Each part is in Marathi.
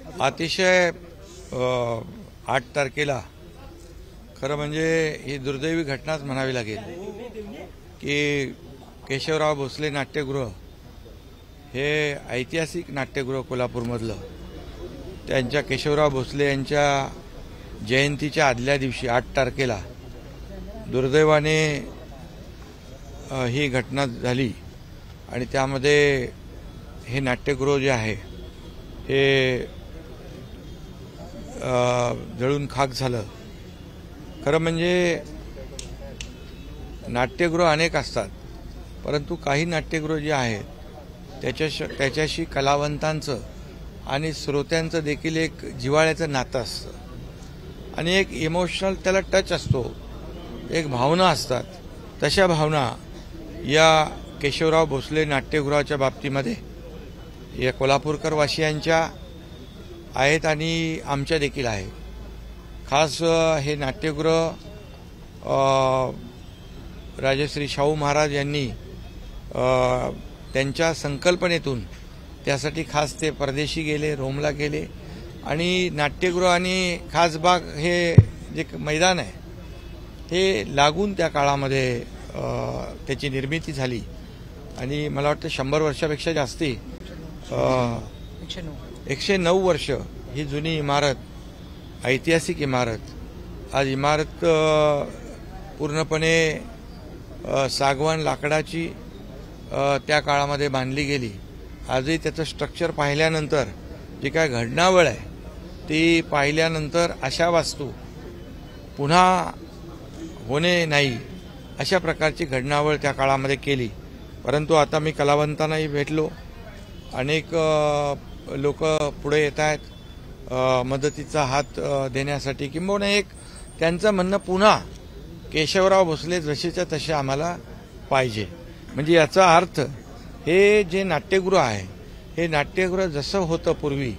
अतिशय 8 तारखेला खरं म्हणजे ही दुर्दैवी घटनाच म्हणावी लागेल की केशवराव भोसले नाट्यगृह हे ऐतिहासिक नाट्यगृह कोल्हापूरमधलं त्यांच्या केशवराव भोसले यांच्या जयंतीच्या आदल्या दिवशी 8 तारखेला दुर्दैवाने ही घटना झाली आणि त्यामध्ये हे नाट्यगृह जे आहे हे जळून खाक झालं। खरं म्हणजे नाट्यगृह अनेक असतात, परंतु काही नाट्यगृह जे आहेत त्याच्याशी कलावंतांचं आणि श्रोत्यांचं देखील एक जिव्हाळ्याचं नातं असतं आणि एक इमोशनल त्याला टच असतो, एक भावना असतात। तशा भावना या केशवराव भोसले नाट्यगृहाच्या बाबतीमध्ये या कोल्हापूरकर वासियांच्या आहेत आणि आमच्या देखील आहे। खास हे नाट्यगृह राजश्री शाहू महाराज यांनी त्यांच्या संकल्पनेतून त्यासाठी खास ते परदेशी गेले, रोमला गेले आणि नाट्यगृह आणि खासबाग हे जे मैदान आहे हे लागून त्या काळामध्ये त्याची निर्मिती झाली आणि मला वाटतं 100 वर्षापेक्षा जास्ती 109 वर्ष ही जुनी इमारत, ऐतिहासिक इमारत, आज इमारत पूर्णपणे सागवान लाकडाची त्या काळामध्ये बांधली गेली। आजही त्याचं स्ट्रक्चर पाहिल्यानंतर जी काय घडणावळ आहे ती पाहिल्यानंतर अशा वास्तू पुन्हा होणे नाही अशा प्रकारची घडणावळ त्या काळामध्ये केली। परंतु आता मी कलावंतांनाही भेटलो, अनेक लोक पुढे येत आहेत मदतीचा हात देण्यासाठी, किंबहुना एक त्यांचं म्हणणं पुन्हा केशवराव भोसले जसेच्या तसे आम्हाला पाहिजे। म्हणजे याचा अर्थ हे जे नाट्यगृह आहे हे नाट्यगृह जसं होतं पूर्वी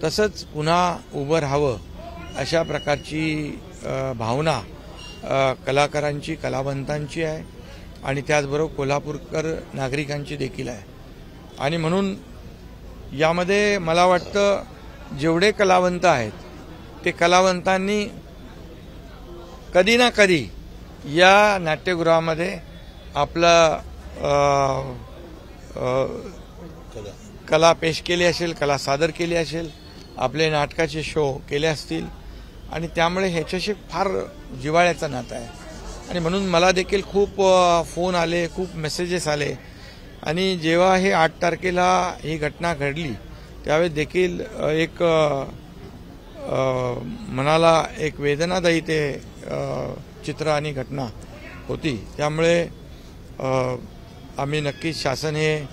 तसंच पुन्हा उभं राहावं अशा प्रकारची भावना कलाकारांची, कलावंतांची आहे आणि त्याचबरोबर कोल्हापूरकर नागरिकांची देखील आहे। आणि म्हणून यामध्ये मला वाटतं जेवढे कलावंत आहेत ते कलावंतांनी कधी ना कधी या नाट्यगृहामध्ये आपला कला पेश केली असेल, कला सादर केली असेल, आपले नाटकाचे शो केले असतील आणि त्यामुळे ह्याच्याशी फार जिव्हाळ्याचं नातं आहे। आणि म्हणून मला देखील खूप फोन आले, खूप मेसेजेस आले आणि जेव्हा हे 8 तारखेला ही घटना घडली त्यावेळेस देखील एक मनाला एक वेदनादायी ते चित्र आणि घटना होती। त्यामुळे आम्ही नक्कीच शासन हे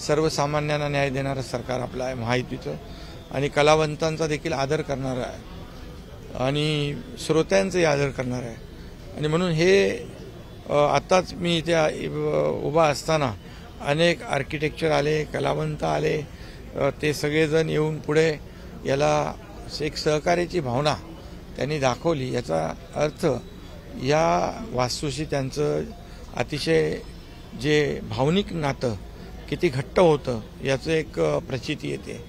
सर्वसामान्यांना न्याय देणारं सरकार आपलं आहे महायुतीचं आणि कलावंतांचा देखील आदर करणारं आहे आणि श्रोत्यांचाही आदर करणार आहे। आणि म्हणून हे आत्ताच मी इथे उभा असताना अनेक आर्किटेक्चर आले, कलावंत आले, ते सगळेजण येऊन पुढे याला एक सहकार्याची भावना त्यांनी दाखवली। याचा अर्थ या वास्तूशी त्यांचं अतिशय जे भावनिक नातं किती घट्ट होतं याचं एक प्रचिती येते।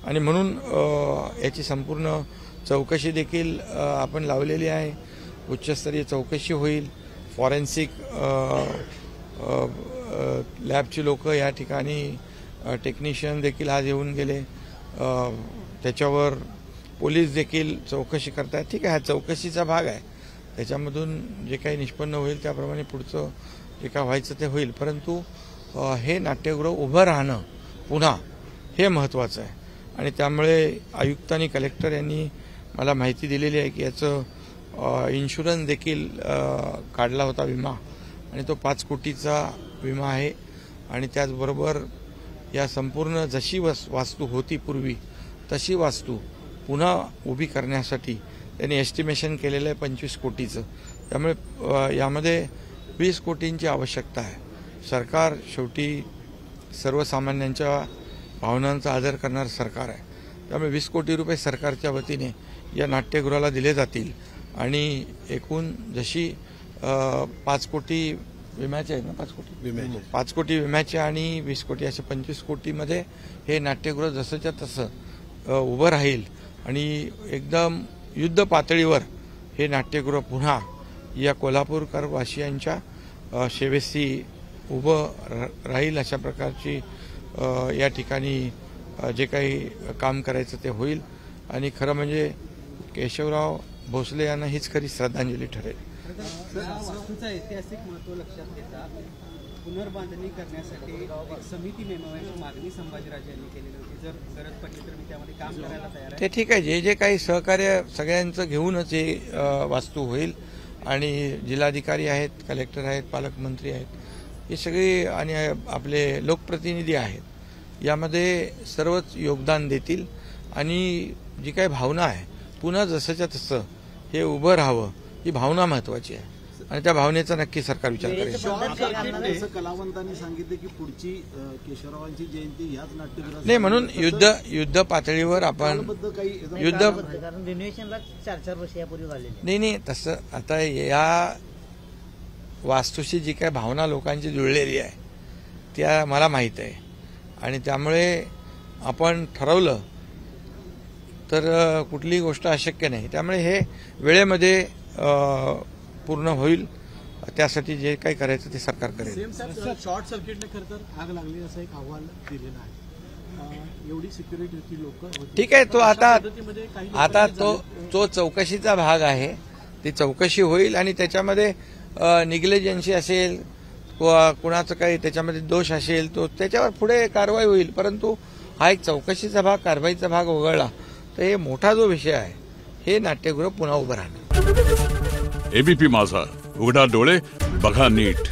आणि म्हणून याची संपूर्ण चौकशी देखील आपण लावलेली आहे। उच्चस्तरीय चौकशी होईल, फॉरेन्सिक लॅबची लोक या ठिकाणी टेक्निशियन देखील आज येऊन गेले, त्याच्यावर पोलीस देखील चौकशी करतात। ठीक आहे, हा चौकशीचा भाग आहे, त्याच्यामधून जे काही निष्पन्न होईल त्याप्रमाणे पुढचं जे काय व्हायचं ते होईल। परंतु हे नाट्यगृह उभं राहणं पुन्हा हे महत्त्वाचं आहे आणि त्यामुळे आयुक्त आणि कलेक्टर यांनी मला माहिती दिलेली आहे की याचं इन्शुरन्स देखील काढला होता, विमा, आणि तो 5 कोटीचा विमा आहे। आणि त्याचबरोबर या संपूर्ण जशी वास्तू होती पूर्वी तशी वास्तू पुन्हा उभी करण्यासाठी त्यांनी एस्टिमेशन केलेलं आहे 25 कोटीचं। त्यामुळे यामध्ये 20 कोटींची आवश्यकता आहे। सरकार शेवटी सर्वसामान्यांच्या भावनांचा आदर करणारं सरकार आहे, त्यामुळे 20 कोटी रुपये सरकारच्या वतीने या नाट्यगृहाला दिले जातील आणि एकूण जशी 5 कोटी विम्याचे आहेत ना, 5 कोटी विम्याचे आणि 20 कोटी असे 25 कोटीमध्ये हे नाट्यगृह जसंच्या तसं उभं राहील आणि एकदम युद्ध पातळीवर हे नाट्यगृह पुन्हा या कोल्हापूरकर वासियांच्या सेवेशी उभं राहील अशा प्रकारची या ठिकाणी जे काही काम करायचं ते होईल. आणि खरं म्हणजे केशवराव भोसले यांना हीच खरी श्रद्धांजली ठरेल. वास्तूचं ऐतिहासिक महत्त्व लक्षात घेता पुनर्बांधणी करण्यासाठी एक समिती नेमवण्याची मागणी संभाजीराजे यांनी केलेली होती. जर गरज पडली तर मी त्यामध्ये काम करायला तयार आहे. ते ठीक आहे. जे जे काही सहकार्य सगळ्यांचं घेऊनच हे वास्तू होईल. आणि जिल्हाधिकारी आहेत, कलेक्टर आहेत, पालकमंत्री आहेत, हे सगळे आणि आपले लोकप्रतिनिधी आहेत, यामध्ये सर्वच योगदान देतील. आणि जी काही भावना आहे पुन्हा जसंच्या तसं हे उभं राहावं, ही भावना महत्वाची आहे. आणि त्या भावनेचा नक्की सरकार विचार करेल. कलावंतांनी सांगितले की पुढची केशवरावांची जयंती ह्याच नाट्यगृहात नाही, म्हणून युद्ध पातळीवर आपण युद्ध रिनोव्हेशनला 4-4 वर्ष यापूर्वी झालेली. नाही तसं आता या वास्तूशी जी काही भावना लोकांची जुळलेली आहे त्या मला माहीत आहे. आणि त्यामुळे आपण ठरवलं तर कुठलीही गोष्ट अशक्य नाही. त्यामुळे हे वेळेमध्ये पूर्ण होईल. त्यासाठी जे काही करायचं ते सरकार करेल. शॉर्ट सर्किटने खरं तर आग लागली असं एक अहवाल दिलेला आहे. एवढी सिक्युरिटी होती, लोक ठीक आहे. तो आता तो चौकशीचा भाग आहे. ती चौकशी होईल आणि त्याच्यामध्ये निग्लिजन्सी असेल, कुणाचं काही त्याच्यामध्ये दोष असेल तो त्याच्यावर पुढे कारवाई होईल. परंतु हा एक चौकशीचा भाग, कारवाईचा भाग वगळला तर हे मोठा जो विषय आहे हे नाट्यगृह पुन्हा उभं राहणार. एबीपी माझा, उघडा डोळे बघा नीट.